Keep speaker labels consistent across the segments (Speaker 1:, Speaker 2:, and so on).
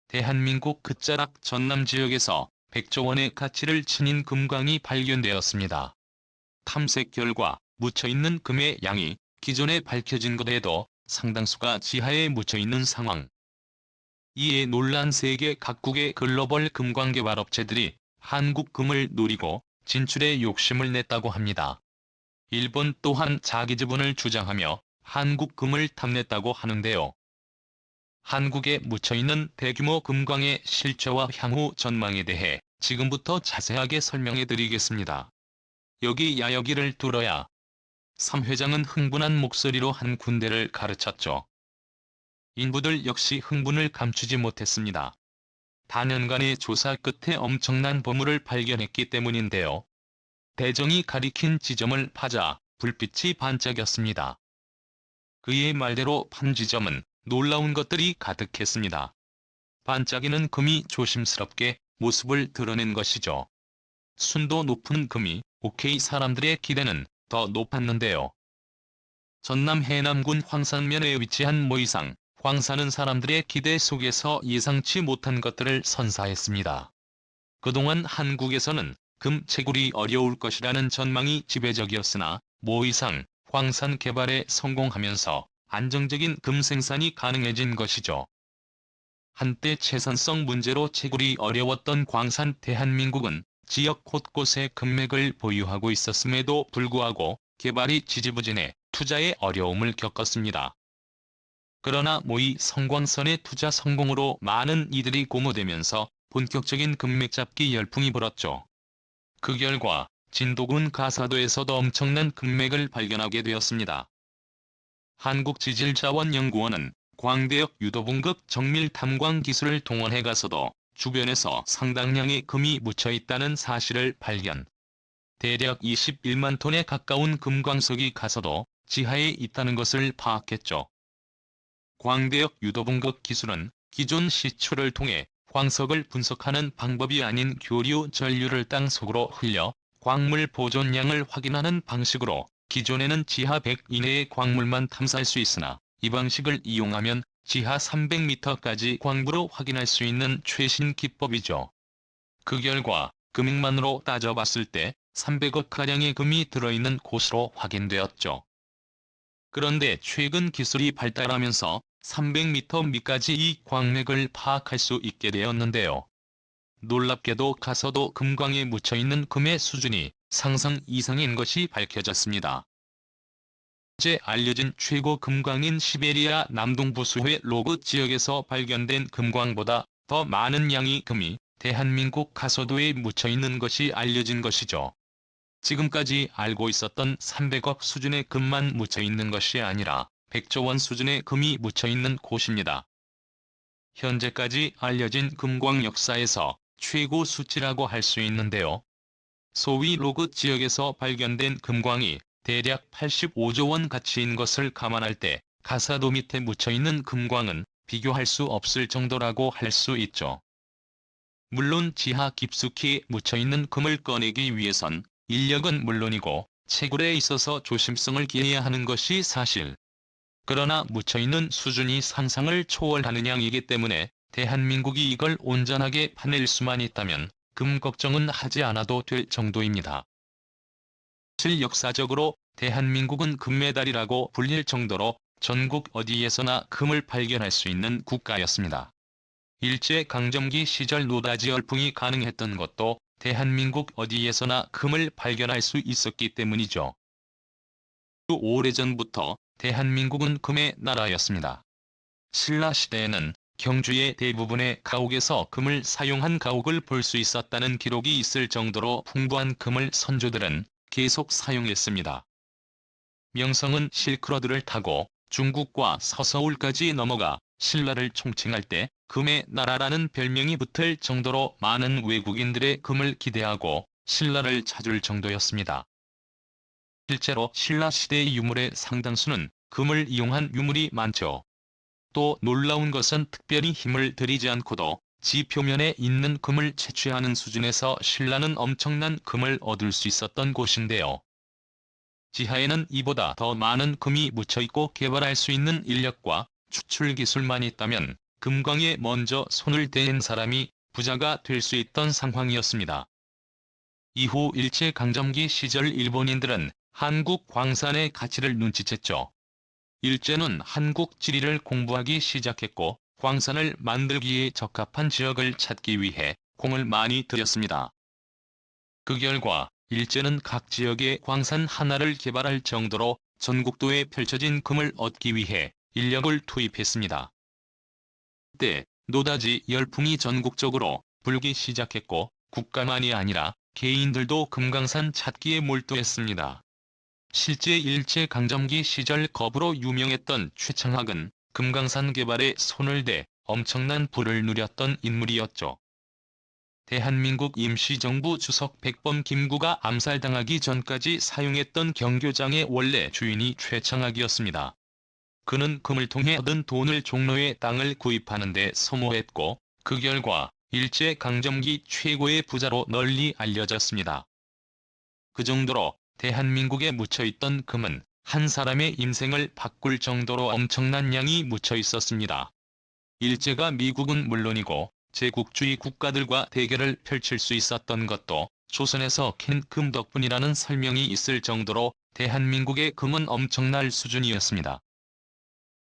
Speaker 1: 대한민국 끝자락 전남 지역에서 100조 원의 가치를 지닌 금광이 발견되었습니다. 탐색 결과 묻혀있는 금의 양이 기존에 밝혀진 것에도 상당수가 지하에 묻혀있는 상황. 이에 놀란 세계 각국의 글로벌 금광개발업체들이 한국 금을 노리고 진출에 욕심을 냈다고 합니다. 일본 또한 자기 지분을 주장하며 한국 금을 탐냈다고 하는데요. 한국에 묻혀있는 대규모 금광의 실체와 향후 전망에 대해 지금부터 자세하게 설명해 드리겠습니다. 여기 야여기를 뚫어야. 3 회장은 흥분한 목소리로 한 군데를 가르쳤죠. 인부들 역시 흥분을 감추지 못했습니다. 다년간의 조사 끝에 엄청난 보물을 발견했기 때문인데요. 대정이 가리킨 지점을 파자 불빛이 반짝였습니다. 그의 말대로 판 지점은 놀라운 것들이 가득했습니다. 반짝이는 금이 조심스럽게 모습을 드러낸 것이죠. 순도 높은 금이 오케이 사람들의 기대는 더 높았는데요. 전남 해남군 황산면에 위치한 모이상, 황산은 사람들의 기대 속에서 예상치 못한 것들을 선사했습니다. 그동안 한국에서는 금 채굴이 어려울 것이라는 전망이 지배적이었으나 모이상, 황산 개발에 성공하면서 안정적인 금 생산이 가능해진 것이죠. 한때 채산성 문제로 채굴이 어려웠던 광산 대한민국은 지역 곳곳에 금맥을 보유하고 있었음에도 불구하고 개발이 지지부진해 투자에 어려움을 겪었습니다. 그러나 모의 성광선의 투자 성공으로 많은 이들이 고무되면서 본격적인 금맥 잡기 열풍이 불었죠. 그 결과 진도군 가사도에서도 엄청난 금맥을 발견하게 되었습니다. 한국지질자원연구원은 광대역 유도분급 정밀 탐광 기술을 동원해 가서도 주변에서 상당량의 금이 묻혀있다는 사실을 발견. 대략 21만 톤에 가까운 금광석이 가서도 지하에 있다는 것을 파악했죠. 광대역 유도분급 기술은 기존 시추를 통해 광석을 분석하는 방법이 아닌 교류 전류를 땅속으로 흘려 광물 보존량을 확인하는 방식으로 기존에는 지하 100 이내의 광물만 탐사할 수 있으나 이 방식을 이용하면 지하 300m까지 광부로 확인할 수 있는 최신 기법이죠. 그 결과 금액만으로 따져봤을 때 300억가량의 금이 들어있는 곳으로 확인되었죠. 그런데 최근 기술이 발달하면서 300m 밑까지 이 광맥을 파악할 수 있게 되었는데요. 놀랍게도 가서도 금광에 묻혀있는 금의 수준이 상상 이상인 것이 밝혀졌습니다. 현재 알려진 최고 금광인 시베리아 남동부 수해 로그 지역에서 발견된 금광보다 더 많은 양의 금이 대한민국 가서도에 묻혀있는 것이 알려진 것이죠. 지금까지 알고 있었던 300억 수준의 금만 묻혀있는 것이 아니라 100조 원 수준의 금이 묻혀있는 곳입니다. 현재까지 알려진 금광 역사에서 최고 수치라고 할 수 있는데요. 소위 로그 지역에서 발견된 금광이 대략 85조 원 가치인 것을 감안할 때 가사도 밑에 묻혀있는 금광은 비교할 수 없을 정도라고 할 수 있죠. 물론 지하 깊숙이 묻혀있는 금을 꺼내기 위해선 인력은 물론이고 채굴에 있어서 조심성을 기해야 하는 것이 사실. 그러나 묻혀있는 수준이 상상을 초월하는 양이기 때문에 대한민국이 이걸 온전하게 파낼 수만 있다면 금 걱정은 하지 않아도 될 정도입니다. 사실 역사적으로 대한민국은 금메달이라고 불릴 정도로 전국 어디에서나 금을 발견할 수 있는 국가였습니다. 일제강점기 시절 노다지 열풍이 가능했던 것도 대한민국 어디에서나 금을 발견할 수 있었기 때문이죠. 오래전부터 대한민국은 금의 나라였습니다. 신라시대에는 경주의 대부분의 가옥에서 금을 사용한 가옥을 볼 수 있었다는 기록이 있을 정도로 풍부한 금을 선조들은 계속 사용했습니다. 명성은 실크로드를 타고 중국과 서서울까지 넘어가 신라를 총칭할 때 금의 나라라는 별명이 붙을 정도로 많은 외국인들의 금을 기대하고 신라를 찾을 정도였습니다. 실제로 신라시대의 유물의 상당수는 금을 이용한 유물이 많죠. 또 놀라운 것은 특별히 힘을 들이지 않고도 지 표면에 있는 금을 채취하는 수준에서 신라는 엄청난 금을 얻을 수 있었던 곳인데요. 지하에는 이보다 더 많은 금이 묻혀있고 개발할 수 있는 인력과 추출 기술만 있다면 금광에 먼저 손을 댄 사람이 부자가 될 수 있던 상황이었습니다. 이후 일제강점기 시절 일본인들은 한국 광산의 가치를 눈치챘죠. 일제는 한국 지리를 공부하기 시작했고 광산을 만들기에 적합한 지역을 찾기 위해 공을 많이 들였습니다. 그 결과 일제는 각 지역에 광산 하나를 개발할 정도로 전국도에 펼쳐진 금을 얻기 위해 인력을 투입했습니다. 그때 노다지 열풍이 전국적으로 불기 시작했고 국가만이 아니라 개인들도 금광산 찾기에 몰두했습니다. 실제 일제강점기 시절 거부로 유명했던 최창학은 금강산 개발에 손을 대 엄청난 부를 누렸던 인물이었죠. 대한민국 임시정부 주석 백범 김구가 암살당하기 전까지 사용했던 경교장의 원래 주인이 최창학이었습니다. 그는 금을 통해 얻은 돈을 종로의 땅을 구입하는 데 소모했고 그 결과 일제강점기 최고의 부자로 널리 알려졌습니다. 그 정도로 대한민국에 묻혀있던 금은 한 사람의 인생을 바꿀 정도로 엄청난 양이 묻혀 있었습니다. 일제가 미국은 물론이고 제국주의 국가들과 대결을 펼칠 수 있었던 것도 조선에서 캔 금 덕분이라는 설명이 있을 정도로 대한민국의 금은 엄청날 수준이었습니다.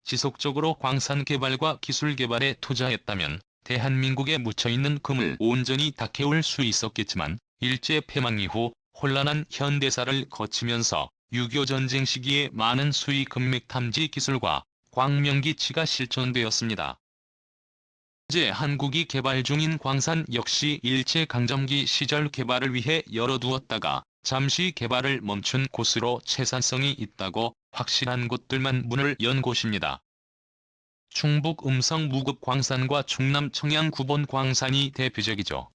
Speaker 1: 지속적으로 광산 개발과 기술 개발에 투자했다면 대한민국에 묻혀있는 금을 온전히 다 캐올 수 있었겠지만 일제 패망 이후 혼란한 현대사를 거치면서 6.25 전쟁 시기에 많은 수의 금맥 탐지 기술과 광명기치가 실존되었습니다. 현재 한국이 개발 중인 광산 역시 일제강점기 시절 개발을 위해 열어두었다가 잠시 개발을 멈춘 곳으로 채산성이 있다고 확실한 곳들만 문을 연 곳입니다. 충북 음성 무급광산과 충남 청양 구본 광산이 대표적이죠.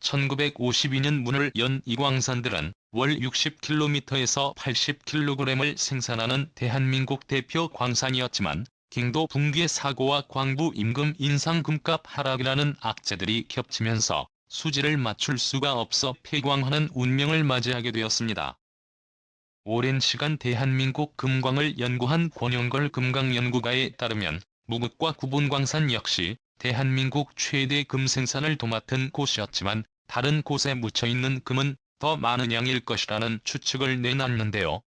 Speaker 1: 1952년 문을 연 이 광산들은 월 60km에서 80kg을 생산하는 대한민국 대표 광산이었지만 경도 붕괴 사고와 광부 임금 인상 금값 하락이라는 악재들이 겹치면서 수지를 맞출 수가 없어 폐광하는 운명을 맞이하게 되었습니다. 오랜 시간 대한민국 금광을 연구한 권영걸 금강연구가에 따르면 무급과 구본광산 역시 대한민국 최대 금 생산을 도맡은 곳이었지만 다른 곳에 묻혀있는 금은 더 많은 양일 것이라는 추측을 내놨는데요.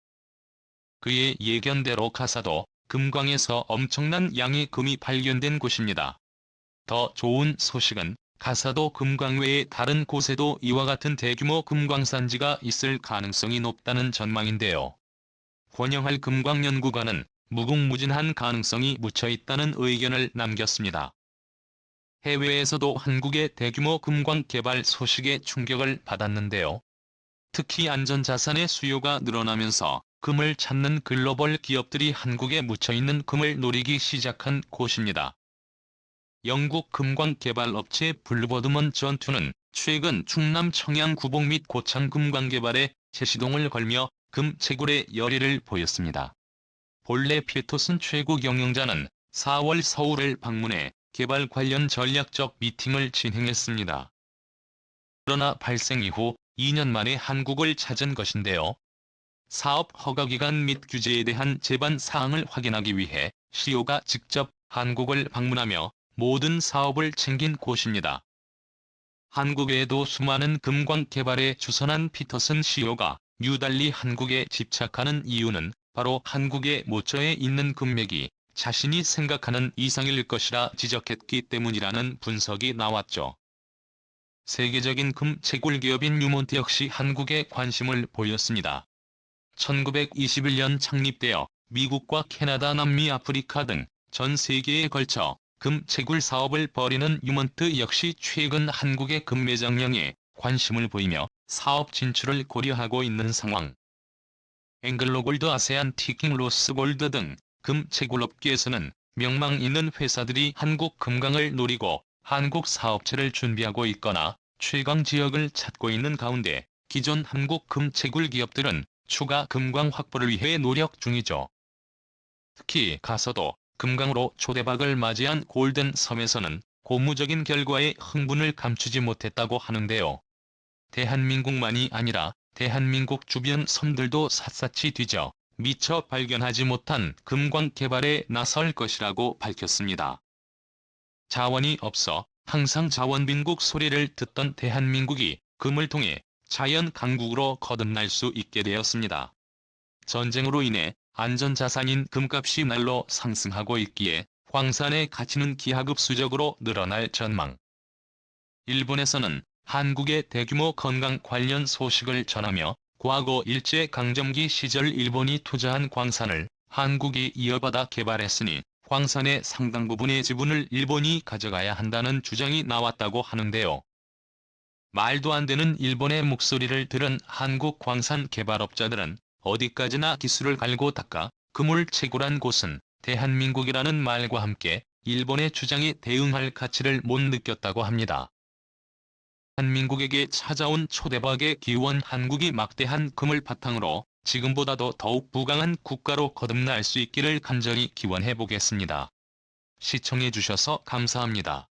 Speaker 1: 그의 예견대로 가사도 금광에서 엄청난 양의 금이 발견된 곳입니다. 더 좋은 소식은 가사도 금광 외에 다른 곳에도 이와 같은 대규모 금광산지가 있을 가능성이 높다는 전망인데요. 권영할 금광연구가는 무궁무진한 가능성이 묻혀있다는 의견을 남겼습니다. 해외에서도 한국의 대규모 금광 개발 소식에 충격을 받았는데요. 특히 안전자산의 수요가 늘어나면서 금을 찾는 글로벌 기업들이 한국에 묻혀있는 금을 노리기 시작한 곳입니다. 영국 금광 개발 업체 블루버드먼 전투는 최근 충남 청양 구봉 및 고창 금광 개발에 제시동을 걸며 금 채굴의 열의를 보였습니다. 본래 피터슨 최고 경영자는 4월 서울을 방문해 개발 관련 전략적 미팅을 진행했습니다. 그러나 발생 이후 2년 만에 한국을 찾은 것인데요. 사업 허가기간 및 규제에 대한 제반 사항을 확인하기 위해 CEO가 직접 한국을 방문하며 모든 사업을 챙긴 곳입니다. 한국에도 수많은 금광 개발에 주선한 피터슨 CEO가 유달리 한국에 집착하는 이유는 바로 한국에 모처에 있는 금맥이 자신이 생각하는 이상일 것이라 지적했기 때문이라는 분석이 나왔죠. 세계적인 금 채굴 기업인 유몬트 역시 한국에 관심을 보였습니다. 1921년 창립되어 미국과 캐나다, 남미, 아프리카 등 전 세계에 걸쳐 금 채굴 사업을 벌이는 유몬트 역시 최근 한국의 금 매장량에 관심을 보이며 사업 진출을 고려하고 있는 상황. 앵글로골드, 아세안, 티킹, 로스골드 등 금 채굴 업계에서는 명망 있는 회사들이 한국 금광을 노리고 한국 사업체를 준비하고 있거나 최강 지역을 찾고 있는 가운데 기존 한국 금 채굴 기업들은 추가 금광 확보를 위해 노력 중이죠. 특히 가서도 금광으로 초대박을 맞이한 골든섬에서는 고무적인 결과에 흥분을 감추지 못했다고 하는데요. 대한민국만이 아니라 대한민국 주변 섬들도 샅샅이 뒤져 미처 발견하지 못한 금광 개발에 나설 것이라고 밝혔습니다. 자원이 없어 항상 자원빈국 소리를 듣던 대한민국이 금을 통해 자연 강국으로 거듭날 수 있게 되었습니다. 전쟁으로 인해 안전자산인 금값이 날로 상승하고 있기에 황산의 가치는 기하급수적으로 늘어날 전망. 일본에서는 한국의 대규모 건강 관련 소식을 전하며 과거 일제강점기 시절 일본이 투자한 광산을 한국이 이어받아 개발했으니 광산의 상당 부분의 지분을 일본이 가져가야 한다는 주장이 나왔다고 하는데요. 말도 안 되는 일본의 목소리를 들은 한국 광산 개발업자들은 어디까지나 기술을 갈고 닦아 그물 채굴한 곳은 대한민국이라는 말과 함께 일본의 주장에 대응할 가치를 못 느꼈다고 합니다. 한민국에게 찾아온 초대박의 기원 한국이 막대한 금을 바탕으로 지금보다도 더욱 부강한 국가로 거듭날 수 있기를 간절히 기원해 보겠습니다. 시청해 주셔서 감사합니다.